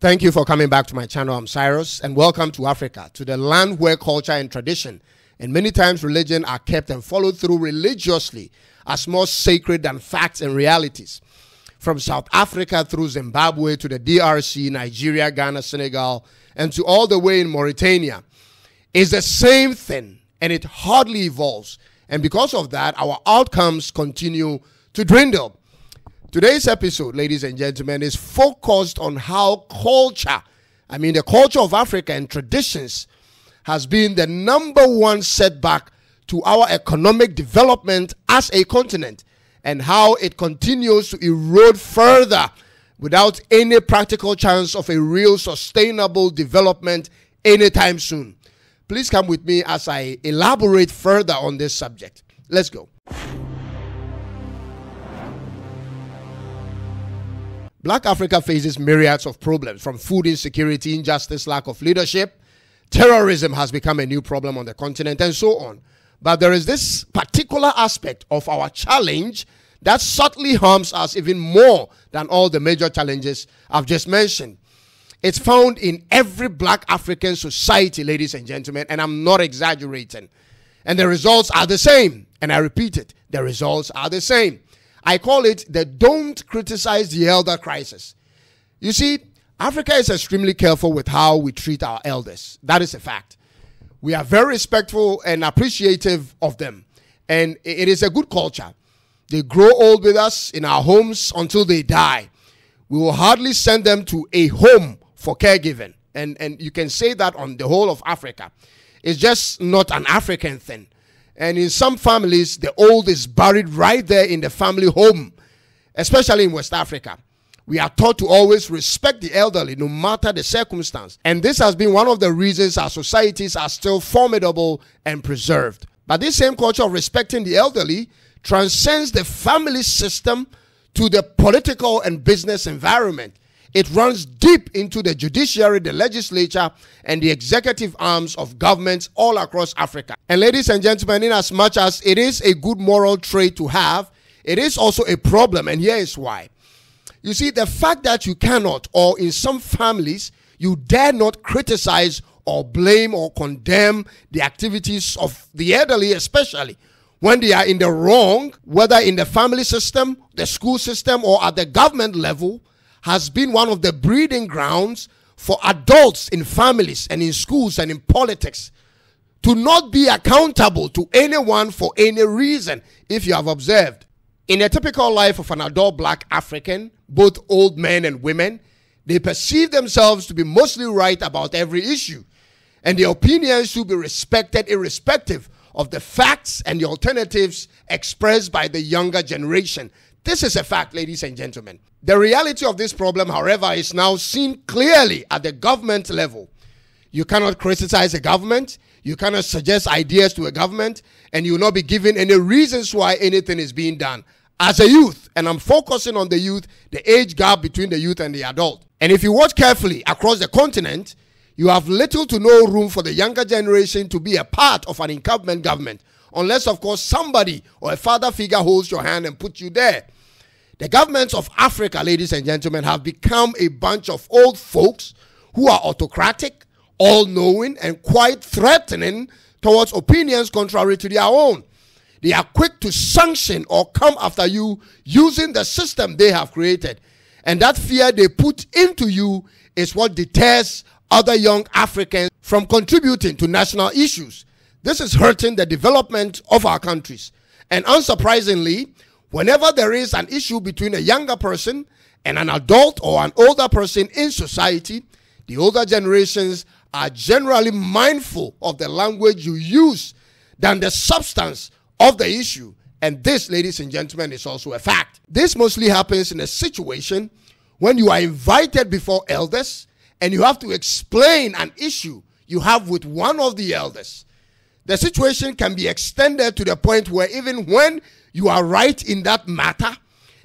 Thank you for coming back to my channel. I'm Cyrus, and welcome to Africa, to the land where culture and tradition and many times religion are kept and followed through religiously as more sacred than facts and realities. From South Africa through Zimbabwe to the DRC, Nigeria, Ghana, Senegal, and to all the way in Mauritania, is the same thing, and it hardly evolves. And because of that, our outcomes continue to dwindle. Today's episode, ladies and gentlemen, is focused on how the culture of Africa and traditions has been the number one setback to our economic development as a continent, and how it continues to erode further without any practical chance of a real sustainable development anytime soon. Please come with me as I elaborate further on this subject. Let's go. Black Africa faces myriads of problems, from food insecurity, injustice, lack of leadership. Terrorism has become a new problem on the continent, and so on. But there is this particular aspect of our challenge that subtly harms us even more than all the major challenges I've just mentioned. It's found in every Black African society, ladies and gentlemen, and I'm not exaggerating. And the results are the same. And I repeat it, the results are the same. I call it the don't criticize the elder crisis. You see, Africa is extremely careful with how we treat our elders. That is a fact. We are very respectful and appreciative of them. And it is a good culture. They grow old with us in our homes until they die. We will hardly send them to a home for caregiving. And you can say that on the whole of Africa. It's just not an African thing. And in some families, the old is buried right there in the family home, especially in West Africa. We are taught to always respect the elderly, no matter the circumstance. And this has been one of the reasons our societies are still formidable and preserved. But this same culture of respecting the elderly transcends the family system to the political and business environment. It runs deep into the judiciary, the legislature, and the executive arms of governments all across Africa. And ladies and gentlemen, in as much as it is a good moral trait to have, it is also a problem, and here is why. You see, the fact that you cannot, or in some families, you dare not criticize or blame or condemn the activities of the elderly, especially when they are in the wrong, whether in the family system, the school system, or at the government level, has been one of the breeding grounds for adults in families and in schools and in politics to not be accountable to anyone for any reason. If you have observed, in a typical life of an adult Black African, both old men and women, they perceive themselves to be mostly right about every issue, and their opinions should be respected irrespective of the facts and the alternatives expressed by the younger generation. This is a fact, ladies and gentlemen. The reality of this problem, however, is now seen clearly at the government level. You cannot criticize a government, you cannot suggest ideas to a government, and you will not be given any reasons why anything is being done. As a youth, and I'm focusing on the youth, the age gap between the youth and the adult. And if you watch carefully across the continent, you have little to no room for the younger generation to be a part of an incumbent government, unless, of course, somebody or a father figure holds your hand and puts you there. The governments of Africa, ladies and gentlemen, have become a bunch of old folks who are autocratic, all-knowing, and quite threatening towards opinions contrary to their own. They are quick to sanction or come after you using the system they have created. And that fear they put into you is what deters other young Africans from contributing to national issues. This is hurting the development of our countries. And unsurprisingly, whenever there is an issue between a younger person and an adult or an older person in society, the older generations are generally mindful of the language you use than the substance of the issue. And this, ladies and gentlemen, is also a fact. This mostly happens in a situation when you are invited before elders and you have to explain an issue you have with one of the elders. The situation can be extended to the point where even when you are right in that matter,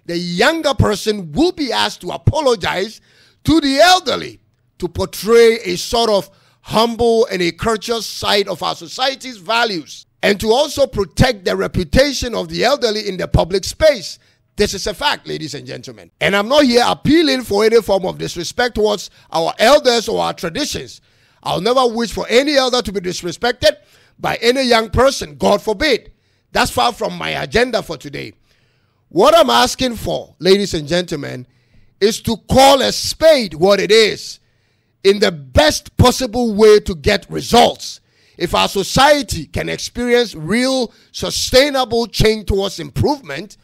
the younger person will be asked to apologize to the elderly to portray a sort of humble and a courteous side of our society's values, and to also protect the reputation of the elderly in the public space. This is a fact, ladies and gentlemen. And I'm not here appealing for any form of disrespect towards our elders or our traditions. I'll never wish for any elder to be disrespected by any young person, God forbid. That's far from my agenda for today. What I'm asking for, ladies and gentlemen, is to call a spade what it is in the best possible way to get results. If our society can experience real, sustainable change towards improvement,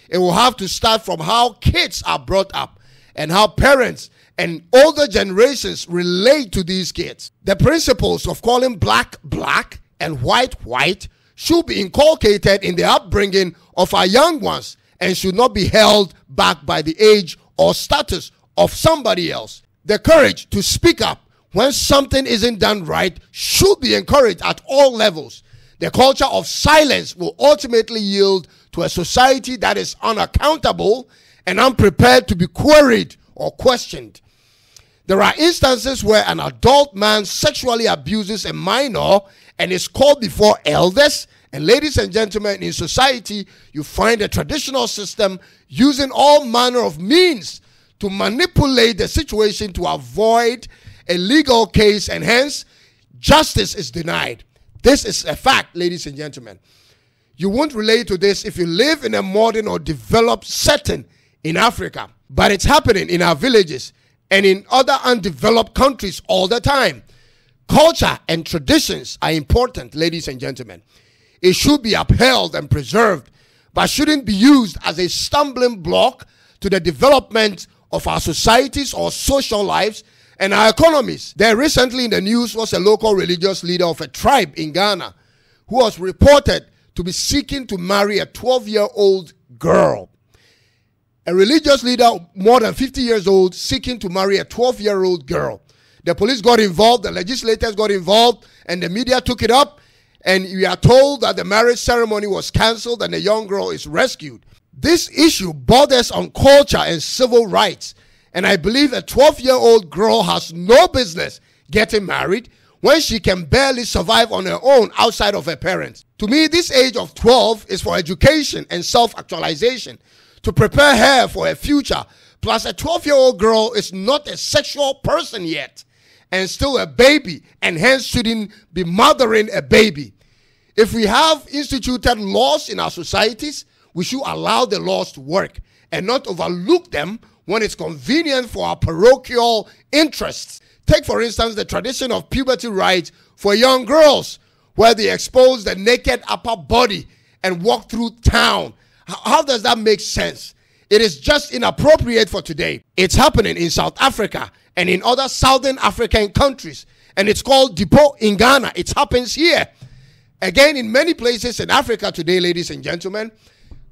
it will have to start from how kids are brought up and how parents and older generations relate to these kids. The principles of calling black, black, and white, white should be inculcated in the upbringing of our young ones and should not be held back by the age or status of somebody else. The courage to speak up when something isn't done right should be encouraged at all levels. The culture of silence will ultimately yield to a society that is unaccountable and unprepared to be queried or questioned. There are instances where an adult man sexually abuses a minor and is called before elders. And ladies and gentlemen, in society, you find a traditional system using all manner of means to manipulate the situation to avoid a legal case, and hence justice is denied. This is a fact, ladies and gentlemen. You won't relate to this if you live in a modern or developed setting in Africa, but it's happening in our villages and in other undeveloped countries all the time. Culture and traditions are important, ladies and gentlemen. It should be upheld and preserved, but shouldn't be used as a stumbling block to the development of our societies or social lives and our economies. There recently in the news was a local religious leader of a tribe in Ghana who was reported to be seeking to marry a 12-year-old girl. A religious leader more than 50 years old seeking to marry a 12-year-old girl. The police got involved, the legislators got involved, and the media took it up. And we are told that the marriage ceremony was cancelled and the young girl is rescued. This issue borders on culture and civil rights. And I believe a 12-year-old girl has no business getting married when she can barely survive on her own outside of her parents. To me, this age of 12 is for education and self-actualization to prepare her for her future. Plus, a 12-year-old girl is not a sexual person yet and still a baby, and hence shouldn't be mothering a baby. If we have instituted laws in our societies, we should allow the laws to work and not overlook them when it's convenient for our parochial interests. Take, for instance, the tradition of puberty rites for young girls, where they expose the naked upper body and walk through town. How does that make sense? It is just inappropriate for today. It's happening in South Africa and in other Southern African countries. And it's called Depot in Ghana. It happens here. Again, in many places in Africa today, ladies and gentlemen,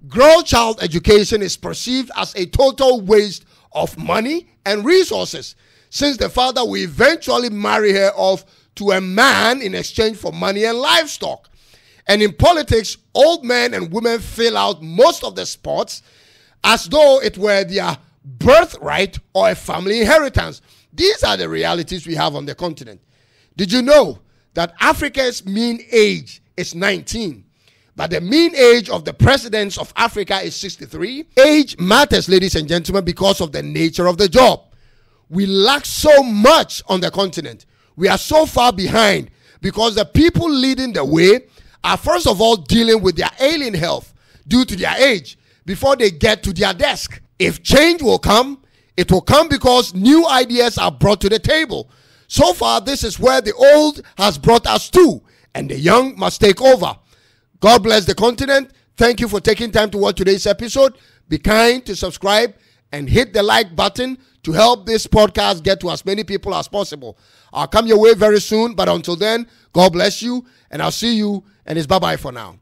girl child education is perceived as a total waste of money and resources, since the father will eventually marry her off to a man in exchange for money and livestock. And in politics, old men and women fill out most of the spots as though it were their birthright or a family inheritance. These are the realities we have on the continent. Did you know that Africa's mean age is 19, but the mean age of the presidents of Africa is 63? Age matters, ladies and gentlemen, because of the nature of the job. We lack so much on the continent. We are so far behind because the people leading the way are first of all dealing with their ailing health due to their age before they get to their desk. If change will come, it will come because new ideas are brought to the table. So far, this is where the old has brought us to, and the young must take over. God bless the continent. Thank you for taking time to watch today's episode. Be kind to subscribe and hit the like button to help this podcast get to as many people as possible. I'll come your way very soon, but until then, God bless you, and I'll see you, and it's bye-bye for now.